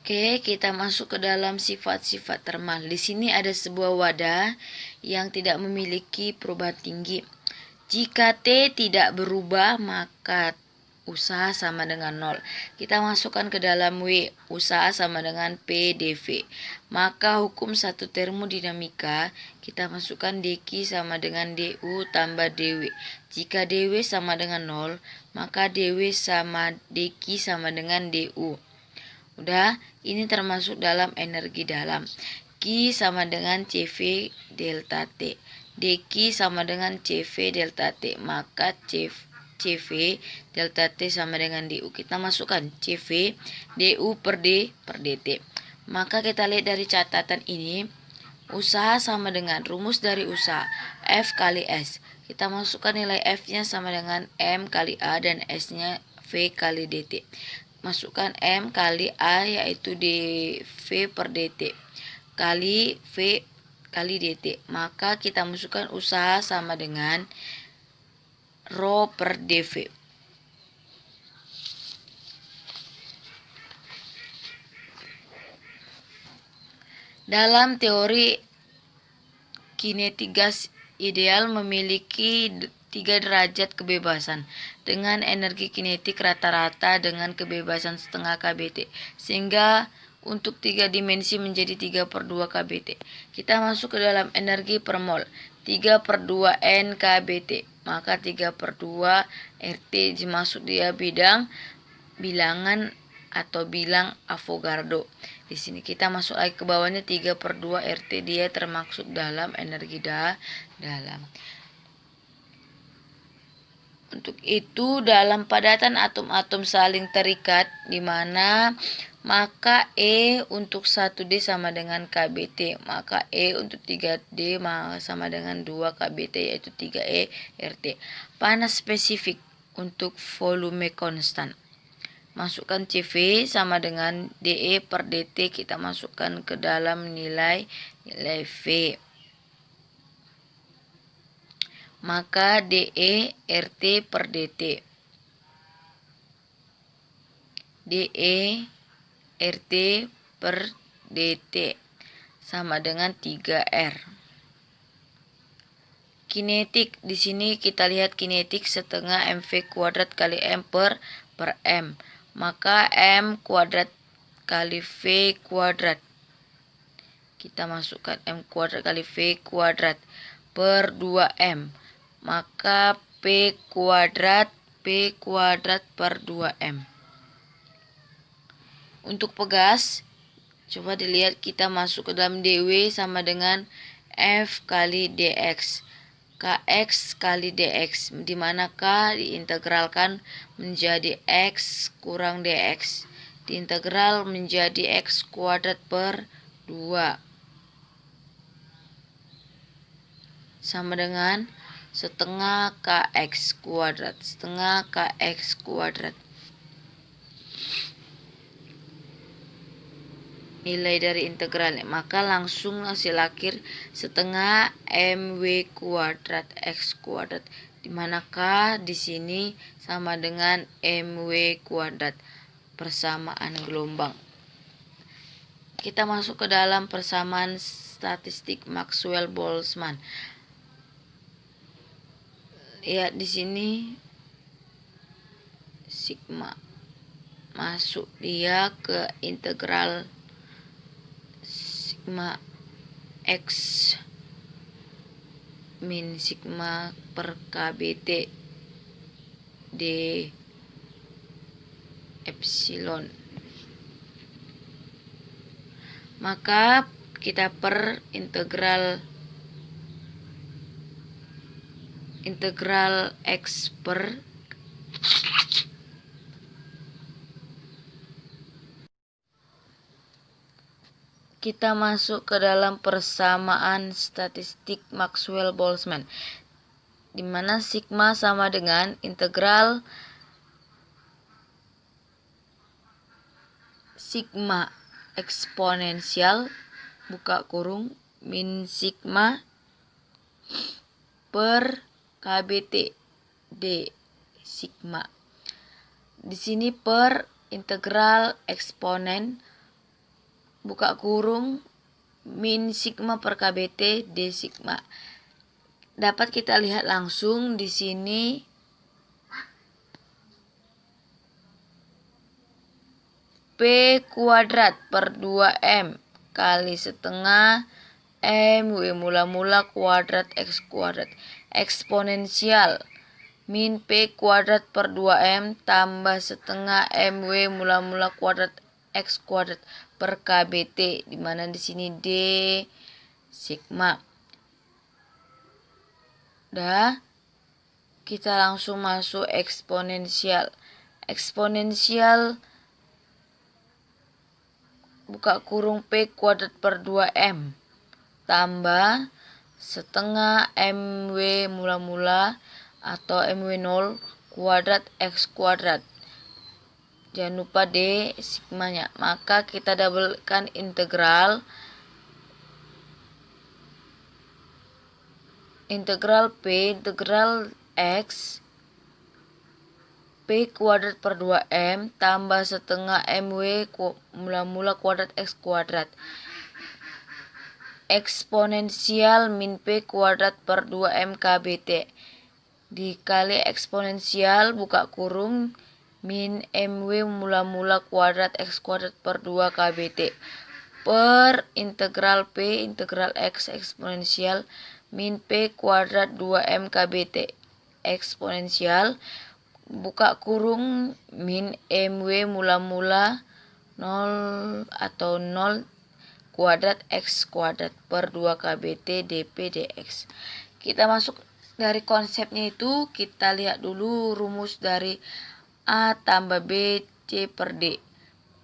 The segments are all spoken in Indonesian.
Oke, kita masuk ke dalam sifat-sifat termal. Di sini ada sebuah wadah yang tidak memiliki perubahan tinggi. Jika T tidak berubah, maka usaha sama dengan 0. Kita masukkan ke dalam W, usaha sama dengan P dV. Maka hukum satu termodinamika, kita masukkan dQ sama dengan du tambah dW. Jika dW sama dengan 0, maka dW sama dQ sama dengan du. Udah, ini termasuk dalam energi dalam. Q sama dengan CV delta T. dQ sama dengan CV delta T. Maka CV delta T sama dengan du. Kita masukkan CV du per D per dt. Maka kita lihat dari catatan ini, usaha sama dengan rumus dari usaha F kali S. Kita masukkan nilai F-nya sama dengan M kali A dan S-nya V kali dt. Masukkan M kali A yaitu dV per dt kali V kali dt. Maka kita masukkan usaha sama dengan Rho per dV. Dalam teori kinetik gas ideal memiliki 3 derajat kebebasan dengan energi kinetik rata-rata dengan kebebasan setengah kBT, sehingga untuk 3 dimensi menjadi 3/2 kBT. Kita masuk ke dalam energi per mol, 3/2 N kBT, maka 3/2 RT dimaksud dia bilangan atau bilang Avogadro. Di sini kita masuk lagi ke bawahnya 3/2 RT, dia termaksud dalam energi dalam. Untuk itu dalam padatan atom-atom saling terikat di mana maka E untuk 1D sama dengan KBT, maka E untuk 3D sama dengan 2 KBT yaitu 3E RT. Panas spesifik untuk volume konstan. Masukkan CV sama dengan DE per DT, kita masukkan ke dalam nilai V. Maka DE RT per DT. DE RT per DT sama dengan 3R. Kinetik, di sini kita lihat kinetik setengah MV kuadrat kali M per M. Maka M kuadrat kali V kuadrat. Kita masukkan M kuadrat kali V kuadrat per 2M. Maka P kuadrat per 2M. Untuk pegas, coba dilihat, kita masuk ke dalam dW sama dengan F kali dx. Kx kali dx, dimana K diintegralkan menjadi X kurang dx. Diintegral menjadi X kuadrat per 2. Sama dengan setengah Kx kuadrat. Setengah Kx kuadrat. Nilai dari integralnya, maka langsung hasil akhir setengah MW kuadrat X kuadrat, dimanakah di sini sama dengan MW kuadrat, persamaan gelombang. Kita masuk ke dalam persamaan statistik Maxwell-Boltzmann. Lihat di sini sigma masuk dia ke integral sigma X min sigma per KBT D epsilon. Maka kita per integral X per kita masuk ke dalam persamaan statistik Maxwell-Boltzmann, di mana sigma sama dengan integral sigma eksponensial buka kurung min sigma per KBT D sigma. Di sini per integral eksponen buka kurung min sigma per KBT D sigma. Dapat kita lihat langsung di sini P kuadrat per 2M kali setengah MW mula-mula kuadrat X kuadrat eksponensial min P kuadrat per 2M tambah setengah MW mula-mula kuadrat X kuadrat per KBT, di mana di sini D sigma. Udah, kita langsung masuk eksponensial. Eksponensial buka kurung P kuadrat per 2M tambah setengah MW mula-mula atau MW0 kuadrat X kuadrat. Jangan lupa D sigmanya. Maka kita doublekan integral P integral X P kuadrat per 2M tambah setengah MW mula-mula kuadrat X kuadrat eksponensial min P kuadrat per 2M KBT dikali eksponensial buka kurung min MW mula-mula kuadrat X kuadrat per 2 KBT per integral P integral X eksponensial min P kuadrat 2M KBT eksponensial buka kurung min MW mula-mula 0 atau 0 kuadrat X kuadrat per 2 KBT dP dx. Kita masuk dari konsepnya itu, kita lihat dulu rumus dari A tambah B C per D.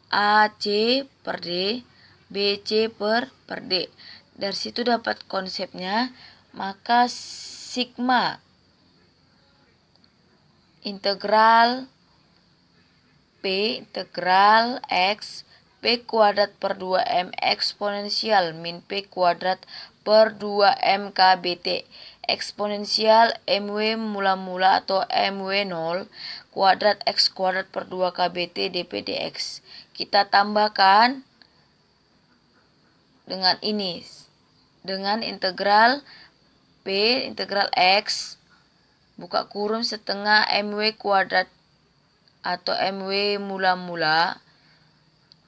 A C per D, B C per D. Dari situ dapat konsepnya, maka sigma integral P integral X P kuadrat per 2M eksponensial min P kuadrat per 2M KBT eksponensial MW mula-mula atau MW0 kuadrat X kuadrat per 2 KBT dP dx. Kita tambahkan dengan ini, dengan integral P integral X buka kurung setengah MW kuadrat atau MW mula-mula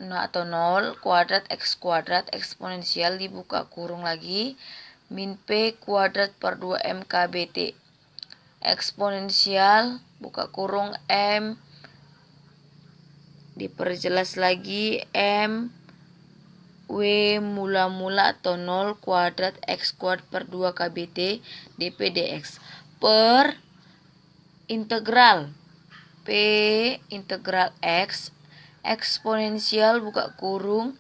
atau 0 kuadrat X kuadrat eksponensial dibuka kurung lagi min P kuadrat per 2M KBT eksponensial buka kurung M diperjelas lagi M W mula-mula atau 0 kuadrat X kuadrat per 2 KBT dP dx per integral P integral X eksponensial buka kurung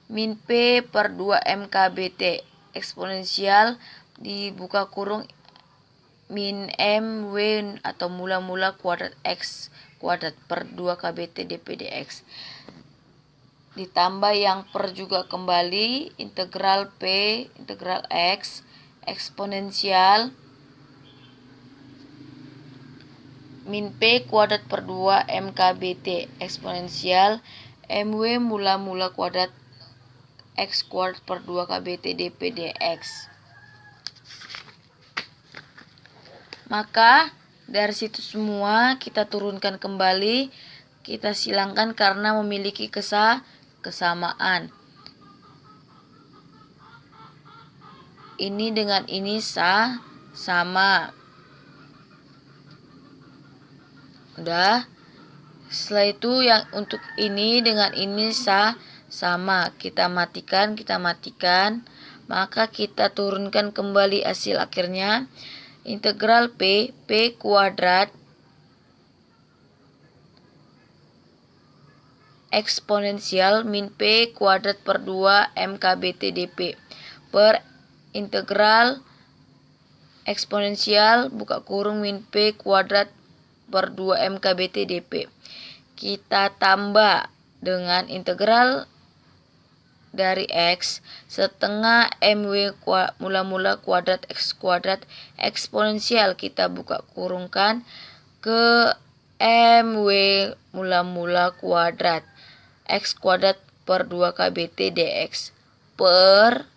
min P per 2M KBT eksponensial dibuka kurung min M W atau mula-mula kuadrat X kuadrat per 2 KBT dP dx. Ditambah yang per juga kembali integral P integral X eksponensial min P kuadrat per 2 M KBT eksponensial MW mula-mula kuadrat X kuadrat per 2 KBT dP dx. Maka dari situ semua kita turunkan kembali, kita silangkan karena memiliki kesamaan. Ini dengan ini sama. Udah. Setelah itu yang untuk ini dengan ini sama. Kita matikan. Maka kita turunkan kembali hasil akhirnya. Integral P kuadrat eksponensial min P kuadrat per 2 M KBT dP per integral eksponensial buka kurung min P kuadrat per 2 M KBT dP. Kita tambah dengan integral dari X setengah MW mula-mula kuadrat X kuadrat eksponensial kita buka kurungkan ke MW mula-mula kuadrat X kuadrat per 2 KBT dx per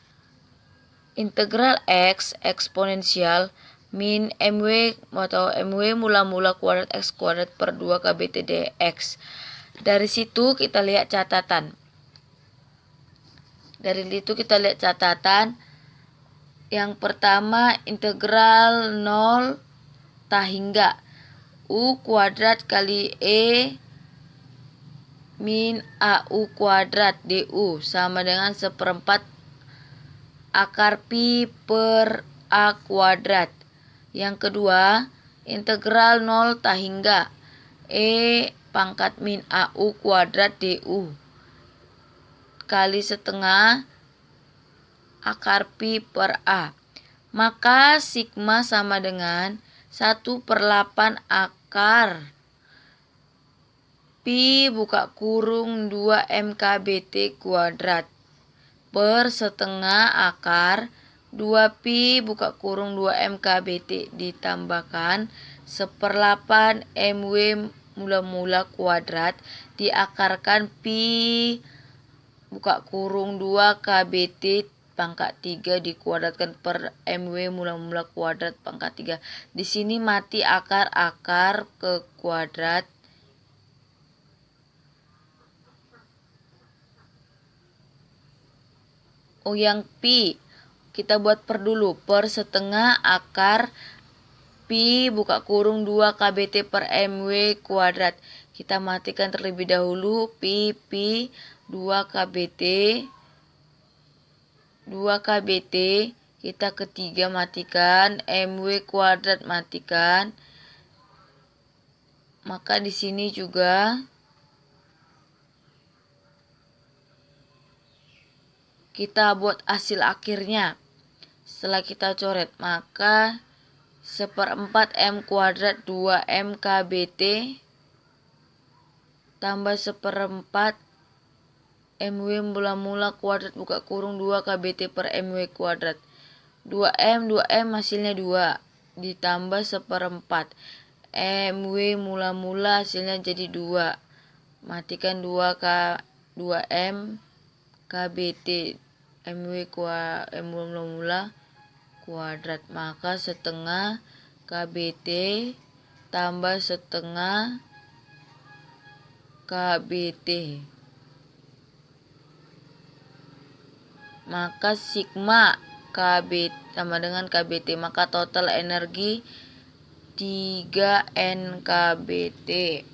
integral X eksponensial min MW atau MW mula-mula kuadrat X kuadrat per 2 KBT dx. Dari situ kita lihat catatan. Yang pertama, integral 0 hingga U kuadrat kali E min AU kuadrat DU sama dengan 1/4 akar pi per A kuadrat. Yang kedua, integral 0 hingga E pangkat min AU kuadrat DU kali setengah akar pi per A. Maka sigma sama dengan 1/8 akar pi buka kurung 2 MKBT kuadrat per setengah akar 2 pi buka kurung 2 MKBT ditambahkan 1/8 MW mula-mula kuadrat diakarkan pi buka kurung 2 KBT pangkat 3 dikuadratkan per MW mula-mula kuadrat pangkat 3. Di sini mati akar ke kuadrat. Yang pi kita buat per dulu, per setengah akar pi buka kurung 2 KBT per MW kuadrat. Kita matikan terlebih dahulu pi 2 KBT, kita ketiga matikan, MW kuadrat matikan. Maka di sini juga kita buat hasil akhirnya. Setelah kita coret, maka 1/4 M kuadrat 2 MKBT tambah 1/4 MW mula-mula kuadrat buka kurung 2 KBT per MW kuadrat. 2M hasilnya 2 ditambah 1/4 MW mula-mula hasilnya jadi 2. Matikan 2M KBT MW mula-mula kuadrat, maka setengah KBT tambah setengah KBT. Maka sigma KB sama dengan KBT, maka total energi 3 NKBT.